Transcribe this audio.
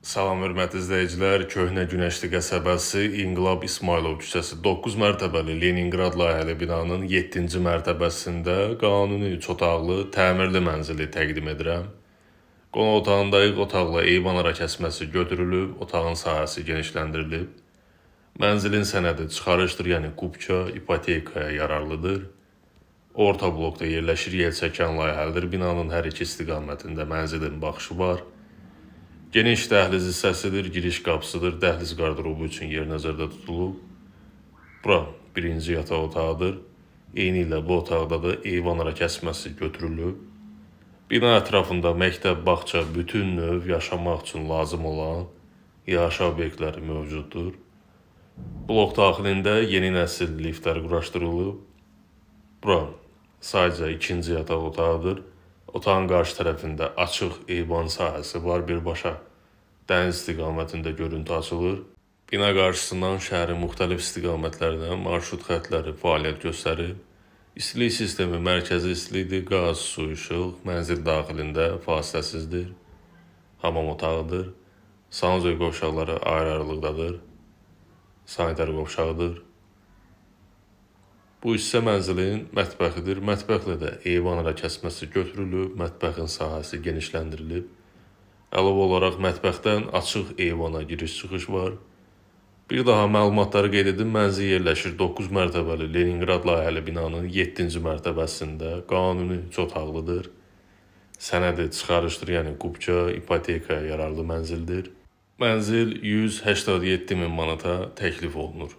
Salam hörmətli izləyicilər, Köhnə Günəşli qəsəbəsi İnqilab İsmailov küçəsi 9 mərtəbəli Leningrad layihəli binanın 7-ci mərtəbəsində qanuni 3 otaqlı təmirli mənzili təqdim edirəm. Qonaq otağındayıq, otaqla eyvan ara kəsməsi götürülüb, otağın sahəsi genişləndirilib. Mənzilin sənədi çıxarışdır, yəni kupça, ipotekaya yararlıdır. Orta blokda yerləşir, yel çəkən layihəlidir. Binanın hər iki istiqamətində mənzilin baxışı var. Geniş dəhliz hissəsidir, giriş qapısıdır, dəhliz qardırobu üçün yer nəzərdə tutulub. Bura birinci yataq otağıdır. Eyni ilə bu otaqda da eyvan ara kəsməsi götürülüb. Bina ətrafında məktəb, bağça, bütün növ yaşamaq üçün lazım olan yaşayış obyektləri mövcuddur. Blok daxilində yeni nəsil liftlər quraşdırılıb. Bura sadəcə ikinci yataq otağıdır. Otağın qarşı tərəfində açıq eyvan sahəsi var, birbaşa dəniz istiqamətində görüntü açılır. Bina qarşısından şəhərin müxtəlif istiqamətlərinə marşrut xətləri fəaliyyət göstərir. İstilik sistemi mərkəzi istilikdir, qaz, su, işıq mənzil daxilində fasiləsizdir. Hamam otağıdır. Sanuzel qovşaqları ayrı-ayrılıqdadır. Sanitar qovşağıdır. Bu hissə mənzilin mətbəxidir. Mətbəxlə də eyvan ara kəsməsi götürülüb, mətbəxin sahəsi genişləndirilib. Əlavə olaraq mətbəxdən açıq eyvana giriş-çıxış var. Bir daha məlumatları qeyd edim, mənzil yerləşir 9 mərtəbəli Leningrad layihəli binanın 7-ci mərtəbəsində, qanuni 3 otaqlıdır. Sənədi çıxarışdır, yəni kupça, ipotekaya yararlı mənzildir. Mənzil 187 min manata təklif olunur.